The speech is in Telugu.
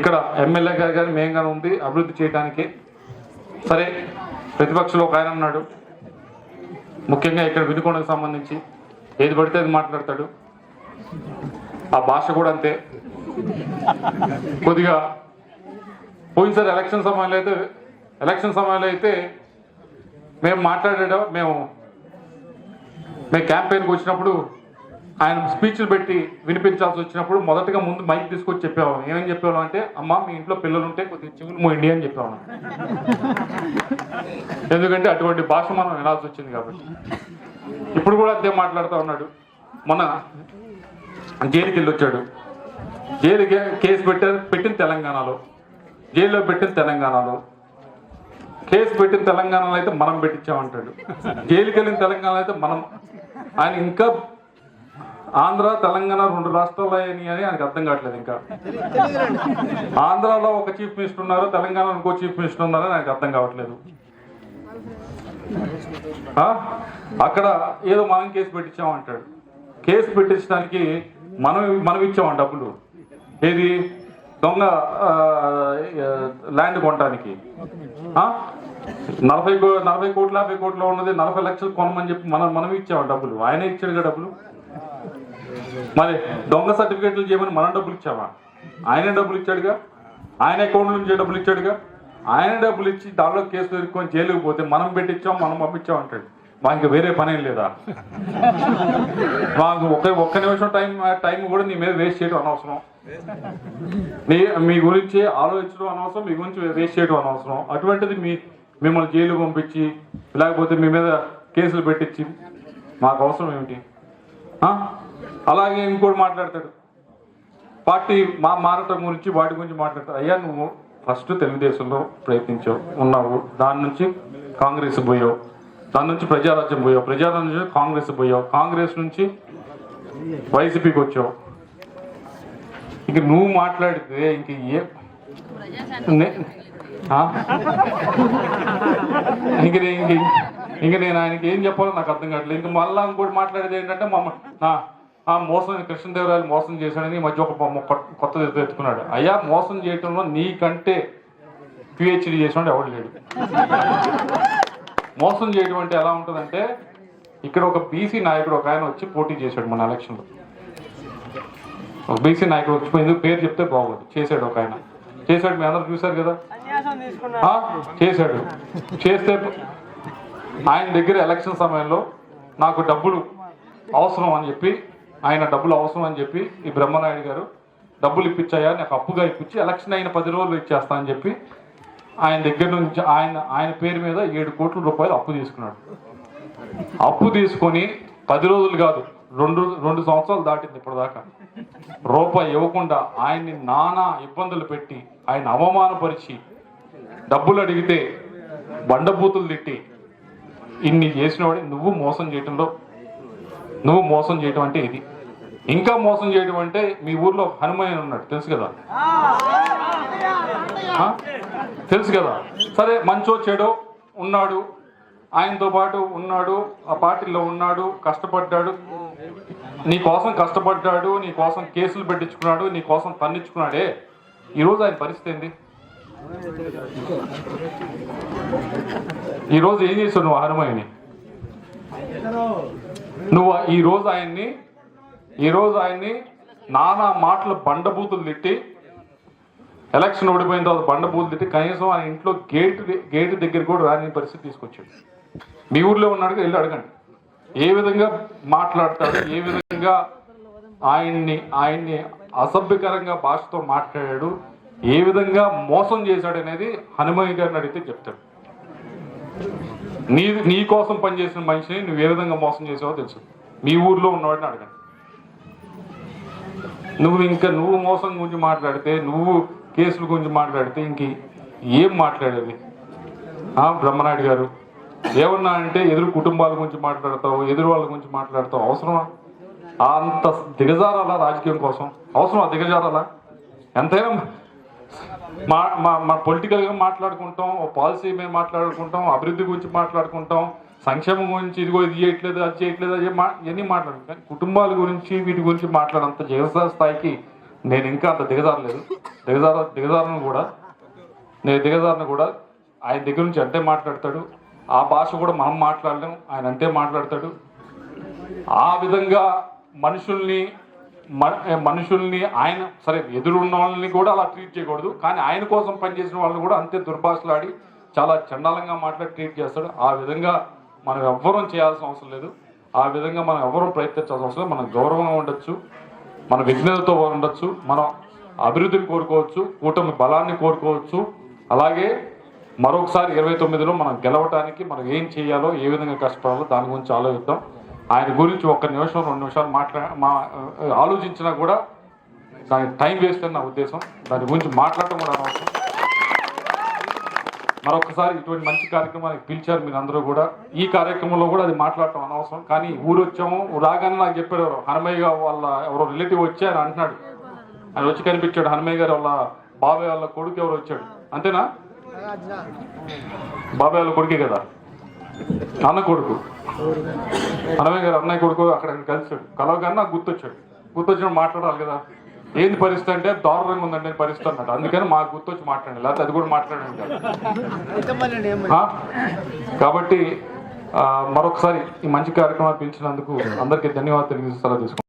ఇక్కడ ఎమ్మెల్యే గారు కానీ మేము కానీ ఉంది అభివృద్ధి చేయడానికి. సరే, ప్రతిపక్షంలో ఒక ఆయన ఉన్నాడు, ముఖ్యంగా ఇక్కడ వినుకొండకు సంబంధించి ఏది పడితే అది మాట్లాడతాడు. ఆ భాష కూడా అంతే. కొద్దిగా పోయినసారి ఎలక్షన్ సమయంలో అయితే మేము మేము క్యాంపెయిన్కి వచ్చినప్పుడు ఆయన స్పీచ్లు పెట్టి వినిపించాల్సి వచ్చినప్పుడు మొదటగా ముందు మైక్ తీసుకొచ్చి చెప్పేవాళ్ళం. ఏమని చెప్పేవాళ్ళం అంటే, అమ్మ మీ ఇంట్లో పిల్లలు ఉంటే కొద్దిగా చెవులు మోయండి అని చెప్పేవాళ్ళం. ఎందుకంటే అటువంటి భాష మనం వినాల్సి వచ్చింది కాబట్టి. ఇప్పుడు కూడా అదే మాట్లాడుతూ ఉన్నాడు. మొన్న జైలుకి వెళ్ళి వచ్చాడు. జైలుకి కేసు పెట్టిన తెలంగాణలో, జైల్లో పెట్టిన తెలంగాణలో, కేసు పెట్టిన తెలంగాణలో అయితే మనం పెట్టించామంటాడు. జైలుకి వెళ్ళిన తెలంగాణలో అయితే మనం. ఆయన ఇంకా ఆంధ్ర తెలంగాణ 2 రాష్ట్రాలు అని ఆయనకు అర్థం కావట్లేదు. ఇంకా ఆంధ్రాలో ఒక చీఫ్ మినిస్టర్ ఉన్నారు, తెలంగాణలో ఇంకో చీఫ్ మినిస్టర్ ఉన్నారని ఆయనకు అర్థం కావట్లేదు. అక్కడ ఏదో మనం కేసు పెట్టించామంటాడు. కేసు పెట్టించడానికి మనం ఇచ్చాం డబ్బులు. ఏది దొంగ ల్యాండ్ కొనడానికి 40 కోట్లు 50 కోట్లు ఉన్నది 40 లక్షలు కొనమని చెప్పి మనం ఇచ్చాం డబ్బులు. ఆయనే ఇచ్చాడుగా డబ్బులు. మరి దొంగ సర్టిఫికేట్లు చేయమని మనం డబ్బులు ఇచ్చామా? ఆయనే డబ్బులు ఇచ్చాడుగా. ఆయన అకౌంట్ నుంచి డబ్బులు ఇచ్చాడుగా. ఆయన డబ్బులు ఇచ్చి దానిలో కేసు ఎదుర్కొని జైలుకి పోతే మనం పెట్టించాం, మనం పంపించాం అంటాడు. మాకు వేరే పని ఏం లేదా? మాకు ఒక్క నిమిషం టైం కూడా నీ మీద వేస్ట్ చేయడం అనవసరం. మీ గురించి ఆలోచించడం అనవసరం, మీ గురించి వేస్ట్ చేయడం అనవసరం. అటువంటిది మిమ్మల్ని జైలు పంపించి లేకపోతే మీ మీద కేసులు పెట్టించి మాకు అవసరం ఏమిటి? అలాగే ఇంకోటి మాట్లాడతాడు, పార్టీ మారటం గురించి వాటి గురించి మాట్లాడతాడు. అయ్యా, నువ్వు ఫస్ట్ తెలుగుదేశంలో ఉన్నావు, దాని నుంచి కాంగ్రెస్ పోయావు, దాని నుంచి ప్రజారాజ్యం పోయావు, ప్రజారాజ్యం నుంచి కాంగ్రెస్ పోయావు, కాంగ్రెస్ నుంచి వైసీపీకి వచ్చావు. ఇంక నువ్వు మాట్లాడితే ఇంక ఇంక నేను ఆయనకి ఏం చెప్పాలో నాకు అర్థం కావట్లేదు. ఇంక మళ్ళా ఇంకోటి మాట్లాడేది ఏంటంటే మోసం, కృష్ణదేవరాయలు మోసం చేశాడని ఈ మధ్య ఒక కొత్త ఎత్తుకున్నాడు. అయ్యా, మోసం చేయటంలో నీకంటే పిహెచ్డి చేసినాడు ఎవడు లేడు. మోసం చేయడం అంటే ఎలా ఉంటుందంటే, ఇక్కడ ఒక బీసీ నాయకుడు ఒక ఆయన వచ్చి పోటీ చేశాడు మన ఎలక్షన్లో. ఒక బీసీ నాయకుడు వచ్చి ఎందుకు పేరు చెప్తే బాగోదు, చేశాడు ఒక ఆయన. చేశాడు, మీ అందరూ చూశారు కదా. చేశాడు. చేస్తే ఆయన దగ్గర ఎలక్షన్ సమయంలో నాకు డబ్బులు అవసరం అని చెప్పి, ఈ బ్రహ్మనాయుడు గారు డబ్బులు ఇప్పించాయా, నాకు అప్పుగా ఇప్పించి ఎలక్షన్ అయిన 10 రోజులు ఇచ్చేస్తా అని చెప్పి ఆయన దగ్గర నుంచి ఆయన పేరు మీద 7 కోట్ల రూపాయలు అప్పు తీసుకున్నాడు. అప్పు తీసుకొని 10 రోజులు కాదు, 2 సంవత్సరాలు దాటింది ఇప్పటిదాకా. రూపాయి ఇవ్వకుండా ఆయన్ని నానా ఇబ్బందులు పెట్టి, ఆయన అవమానపరిచి, డబ్బులు అడిగితే బండబూతులు తిట్టి, ఇన్ని చేసినవాడి నువ్వు మోసం చేయటం అంటే ఇది. ఇంకా మోసం చేయడం అంటే, మీ ఊర్లో హనుమాన్ ఉన్నాడు, తెలుసు కదా. సరే, మంచో చెడో ఉన్నాడు, ఆయనతో పాటు ఉన్నాడు, ఆ పార్టీలో ఉన్నాడు, కష్టపడ్డాడు, నీ కోసం కష్టపడ్డాడు, నీ కోసం కేసులు పెట్టించుకున్నాడు, నీ కోసం తన్నించుకున్నాడే. ఈరోజు ఆయన పరిస్థితి ఏంది? ఈరోజు ఏం చేసావు నువ్వు హనుమాన్ని? నువ్వు ఈరోజు ఆయన్ని నానా మాటలు బండబూతులు తిట్టి, ఎలక్షన్ ఓడిపోయిన తర్వాత బండబూతులు తిట్టి, కనీసం ఆయన ఇంట్లో గేటు దగ్గర కూడా రాని పరిస్థితి తీసుకొచ్చాడు. మీ ఊర్లో ఉన్నాడు, వెళ్ళి అడగండి ఏ విధంగా మాట్లాడతాడు, ఏ విధంగా ఆయన్ని అసభ్యకరంగా భాషతో మాట్లాడాడు, ఏ విధంగా మోసం చేశాడు అనేది హనుమయ్య గారిని అడిగితే చెప్తాడు. నీ కోసం పనిచేసిన మనిషిని నువ్వు ఏ విధంగా మోసం చేసావో తెలుసు. మీ ఊర్లో ఉన్నవాడిని అడగండి. నువ్వు మోసం గురించి మాట్లాడితే, నువ్వు కేసుల గురించి మాట్లాడితే ఇంక ఏం మాట్లాడేది? బ్రహ్మనాయుడు గారు ఏమన్నా అంటే ఎదురు కుటుంబాల గురించి మాట్లాడతావు, ఎదురు వాళ్ళ గురించి మాట్లాడతావు. అవసరమా అంత దిగజారాలా? రాజకీయం కోసం అవసరమా దిగజారాలా? ఎంతైనా మా పొలిటికల్గా మాట్లాడుకుంటాం, పాలసీ మీద మాట్లాడుకుంటాం, అభివృద్ధి గురించి మాట్లాడుకుంటాం, సంక్షేమం గురించి ఇదిగో ఇది చేయట్లేదు, అది చేయట్లేదు, ఇవన్నీ మాట్లాడుకుంటాం. కుటుంబాల గురించి వీటి గురించి మాట్లాడంత దిగజార స్థాయికి నేను ఇంకా అంత దిగజారలేదు. దిగజారను కూడా ఆయన దగ్గర నుంచి అంటే మాట్లాడతాడు. ఆ భాష కూడా మనం మాట్లాడలేం, ఆయన అంతే మాట్లాడతాడు. ఆ విధంగా మనుషుల్ని ఆయన సరే ఎదురున్న వాళ్ళని కూడా అలా ట్రీట్ చేయకూడదు, కానీ ఆయన కోసం పనిచేసిన వాళ్ళని కూడా అంతే దుర్భాషలాడి చాలా చండాలంగా మాట్లాడి ట్రీట్ చేస్తాడు. ఆ విధంగా మనం ఎవ్వరం చేయాల్సిన అవసరం లేదు, ఆ విధంగా మనం ఎవరూ ప్రయత్నించాల్సిన అవసరం లేదు. మనం గౌరవంగా ఉండొచ్చు, మన విజ్ఞతతో ఉండొచ్చు, మనం అభివృద్ధిని కోరుకోవచ్చు, కూటమి బలాన్ని కోరుకోవచ్చు. అలాగే మరొకసారి 29లో మనం గెలవడానికి మనం ఏం చేయాలో, ఏ విధంగా కష్టపడాలో దాని గురించి ఆలోచిద్దాం. ఆయన గురించి 1 నిమిషం 2 నిమిషాలు ఆలోచించినా కూడా దానికి టైం వేస్ట్ అని నా ఉద్దేశం. దాని గురించి మాట్లాడటం కూడా అనవసరం. మరొకసారి ఇటువంటి మంచి కార్యక్రమానికి పిలిచారు మీరు అందరూ కూడా. ఈ కార్యక్రమంలో కూడా అది మాట్లాడటం అనవసరం, కానీ ఊరు వచ్చాము రాగానే నాకు చెప్పాడు హనుమయ్య వాళ్ళ ఎవరో రిలేటివ్ వచ్చి ఆయన అంటున్నాడు. ఆయన వచ్చి కనిపించాడు, హనుమయ్య గారు వాళ్ళ బాబాయ్ వాళ్ళ కొడుకు ఎవరు వచ్చాడు, అంతేనా? బాబాయ్ వాళ్ళ కొడుకే కదా, అన్న కొడుకు, హనుమయ్య గారు అన్నయ్య కొడుకు అక్కడ కలిసాడు. కలవగానే నాకు గుర్తొచ్చాడు మాట్లాడాలి కదా. ఏంది పరిస్థితి అంటే దారుణంగా ఉందండి పరిస్థితి అన్నాడు. అందుకని మాకు గుర్తొచ్చి మాట్లాడండి, లేకపోతే అది కూడా మాట్లాడండి కాదు. కాబట్టి మరొకసారి ఈ మంచి కార్యక్రమాలు పిలిచినందుకు అందరికీ ధన్యవాదాలు తెలియజేస్తూ తీసుకుంటాం.